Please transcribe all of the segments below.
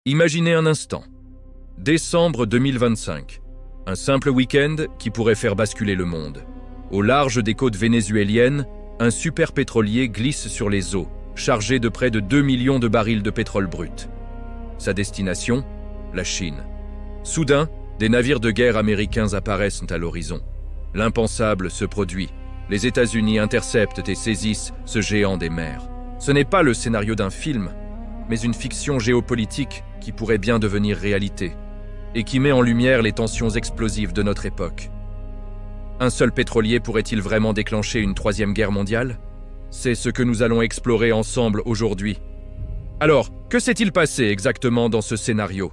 Imaginez un instant. Décembre 2025. Un simple week-end qui pourrait faire basculer le monde. Au large des côtes vénézuéliennes, un super pétrolier glisse sur les eaux, chargé de près de 2 millions de barils de pétrole brut. Sa destination, la Chine. Soudain, des navires de guerre américains apparaissent à l'horizon. L'impensable se produit. Les États-Unis interceptent et saisissent ce géant des mers. Ce n'est pas le scénario d'un film, mais une fiction géopolitique qui pourrait bien devenir réalité et qui met en lumière les tensions explosives de notre époque. Un seul pétrolier pourrait-il vraiment déclencher une troisième guerre mondiale? C'est ce que nous allons explorer ensemble aujourd'hui. Alors, que s'est-il passé exactement dans ce scénario?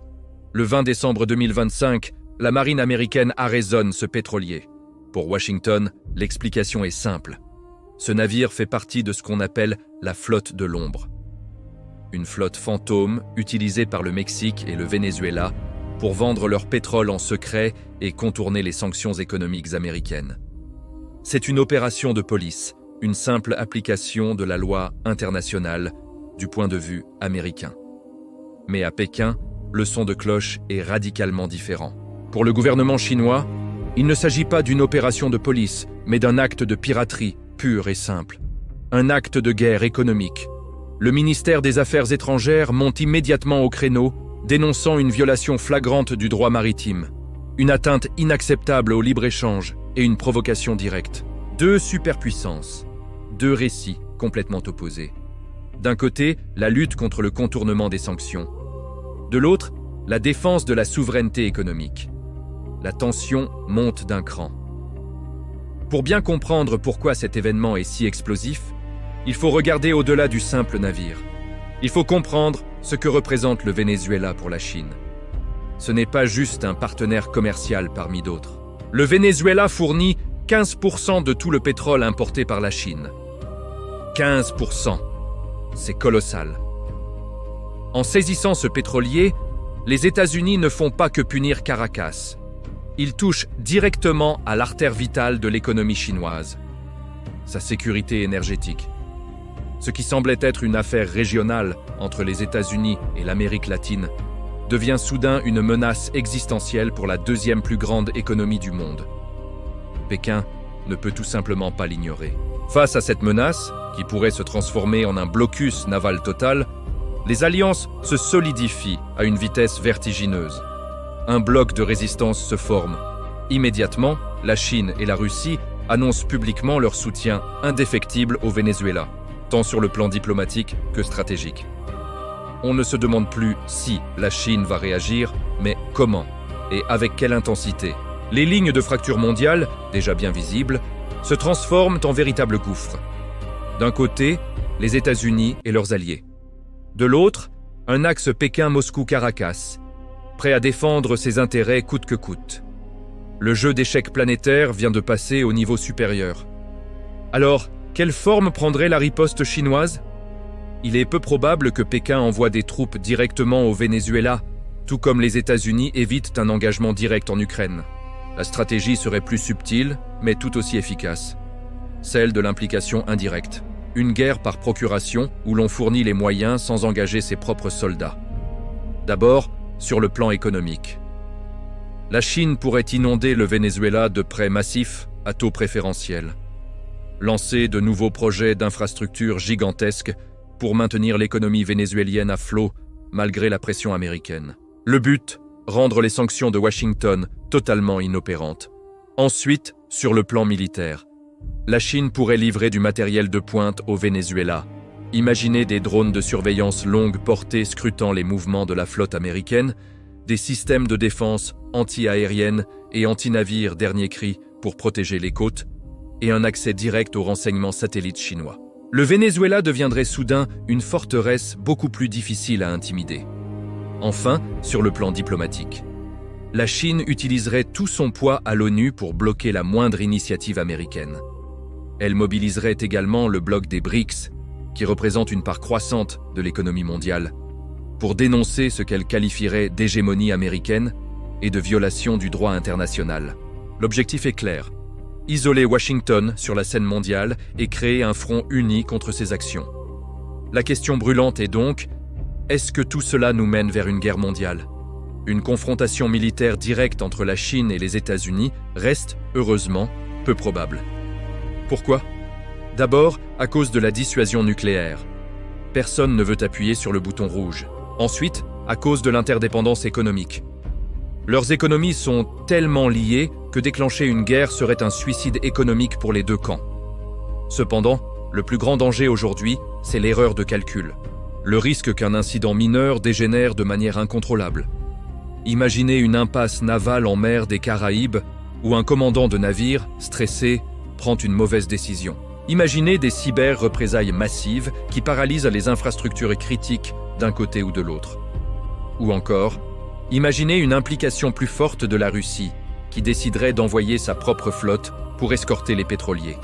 Le 20 décembre 2025, la marine américaine arraisonne ce pétrolier. Pour Washington, l'explication est simple. Ce navire fait partie de ce qu'on appelle la flotte de l'ombre. Une flotte fantôme utilisée par le Mexique et le Venezuela pour vendre leur pétrole en secret et contourner les sanctions économiques américaines. C'est une opération de police, une simple application de la loi internationale du point de vue américain. Mais à Pékin, le son de cloche est radicalement différent. Pour le gouvernement chinois, il ne s'agit pas d'une opération de police, mais d'un acte de piraterie pur et simple. Un acte de guerre économique. Le ministère des Affaires étrangères monte immédiatement au créneau, dénonçant une violation flagrante du droit maritime, une atteinte inacceptable au libre-échange et une provocation directe. Deux superpuissances, deux récits complètement opposés. D'un côté, la lutte contre le contournement des sanctions. De l'autre, la défense de la souveraineté économique. La tension monte d'un cran. Pour bien comprendre pourquoi cet événement est si explosif, il faut regarder au-delà du simple navire. Il faut comprendre ce que représente le Venezuela pour la Chine. Ce n'est pas juste un partenaire commercial parmi d'autres. Le Venezuela fournit 15% de tout le pétrole importé par la Chine. 15%. C'est colossal. En saisissant ce pétrolier, les États-Unis ne font pas que punir Caracas. Ils touchent directement à l'artère vitale de l'économie chinoise, sa sécurité énergétique. Ce qui semblait être une affaire régionale entre les États-Unis et l'Amérique latine devient soudain une menace existentielle pour la deuxième plus grande économie du monde. Pékin ne peut tout simplement pas l'ignorer. Face à cette menace, qui pourrait se transformer en un blocus naval total, les alliances se solidifient à une vitesse vertigineuse. Un bloc de résistance se forme. Immédiatement, la Chine et la Russie annoncent publiquement leur soutien indéfectible au Venezuela, tant sur le plan diplomatique que stratégique. On ne se demande plus si la Chine va réagir, mais comment et avec quelle intensité. Les lignes de fracture mondiale, déjà bien visibles, se transforment en véritables gouffres. D'un côté, les États-Unis et leurs alliés. De l'autre, un axe Pékin-Moscou-Caracas, prêt à défendre ses intérêts coûte que coûte. Le jeu d'échecs planétaire vient de passer au niveau supérieur. Alors, quelle forme prendrait la riposte chinoise? Il est peu probable que Pékin envoie des troupes directement au Venezuela, tout comme les États-Unis évitent un engagement direct en Ukraine. La stratégie serait plus subtile, mais tout aussi efficace. Celle de l'implication indirecte. Une guerre par procuration où l'on fournit les moyens sans engager ses propres soldats. D'abord, sur le plan économique. La Chine pourrait inonder le Venezuela de prêts massifs à taux préférentiels. Lancer de nouveaux projets d'infrastructures gigantesques pour maintenir l'économie vénézuélienne à flot malgré la pression américaine. Le but, rendre les sanctions de Washington totalement inopérantes. Ensuite, sur le plan militaire, la Chine pourrait livrer du matériel de pointe au Venezuela. Imaginez des drones de surveillance longue portée scrutant les mouvements de la flotte américaine, des systèmes de défense anti-aérienne et anti-navires dernier cri pour protéger les côtes, et un accès direct aux renseignements satellites chinois. Le Venezuela deviendrait soudain une forteresse beaucoup plus difficile à intimider. Enfin, sur le plan diplomatique, la Chine utiliserait tout son poids à l'ONU pour bloquer la moindre initiative américaine. Elle mobiliserait également le bloc des BRICS, qui représente une part croissante de l'économie mondiale, pour dénoncer ce qu'elle qualifierait d'hégémonie américaine et de violation du droit international. L'objectif est clair: isoler Washington sur la scène mondiale et créer un front uni contre ses actions. La question brûlante est donc, Est-ce que tout cela nous mène vers une guerre mondiale? Une confrontation militaire directe entre la Chine et les États-Unis reste, heureusement, peu probable. Pourquoi? D'abord, à cause de la dissuasion nucléaire. Personne ne veut appuyer sur le bouton rouge. Ensuite, à cause de l'interdépendance économique. Leurs économies sont tellement liées que déclencher une guerre serait un suicide économique pour les deux camps. Cependant, le plus grand danger aujourd'hui, c'est l'erreur de calcul. Le risque qu'un incident mineur dégénère de manière incontrôlable. Imaginez une impasse navale en mer des Caraïbes où un commandant de navire, stressé, prend une mauvaise décision. Imaginez des cyber-représailles massives qui paralysent les infrastructures critiques d'un côté ou de l'autre. Ou encore, imaginez une implication plus forte de la Russie qui déciderait d'envoyer sa propre flotte pour escorter les pétroliers.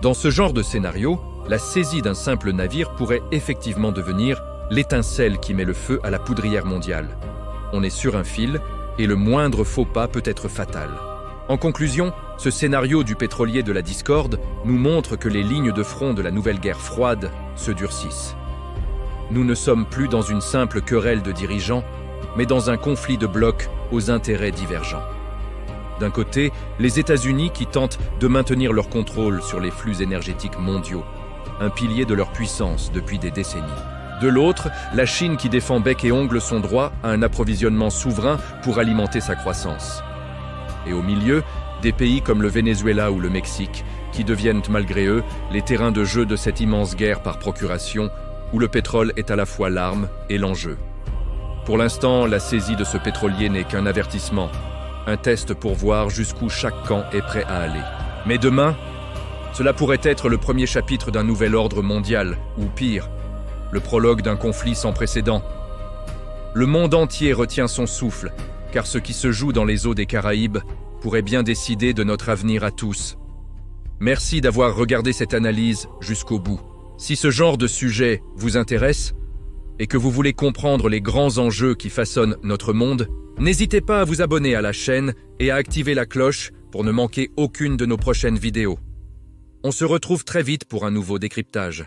Dans ce genre de scénario, la saisie d'un simple navire pourrait effectivement devenir l'étincelle qui met le feu à la poudrière mondiale. On est sur un fil et le moindre faux pas peut être fatal. En conclusion, ce scénario du pétrolier de la discorde nous montre que les lignes de front de la nouvelle guerre froide se durcissent. Nous ne sommes plus dans une simple querelle de dirigeants, mais dans un conflit de blocs aux intérêts divergents. D'un côté, les États-Unis qui tentent de maintenir leur contrôle sur les flux énergétiques mondiaux, un pilier de leur puissance depuis des décennies. De l'autre, la Chine qui défend bec et ongles son droit à un approvisionnement souverain pour alimenter sa croissance. Et au milieu, des pays comme le Venezuela ou le Mexique, qui deviennent malgré eux les terrains de jeu de cette immense guerre par procuration, où le pétrole est à la fois l'arme et l'enjeu. Pour l'instant, la saisie de ce pétrolier n'est qu'un avertissement, un test pour voir jusqu'où chaque camp est prêt à aller. Mais demain, cela pourrait être le premier chapitre d'un nouvel ordre mondial, ou pire, le prologue d'un conflit sans précédent. Le monde entier retient son souffle, car ce qui se joue dans les eaux des Caraïbes pourrait bien décider de notre avenir à tous. Merci d'avoir regardé cette analyse jusqu'au bout. Si ce genre de sujet vous intéresse et que vous voulez comprendre les grands enjeux qui façonnent notre monde, n'hésitez pas à vous abonner à la chaîne et à activer la cloche pour ne manquer aucune de nos prochaines vidéos. On se retrouve très vite pour un nouveau décryptage.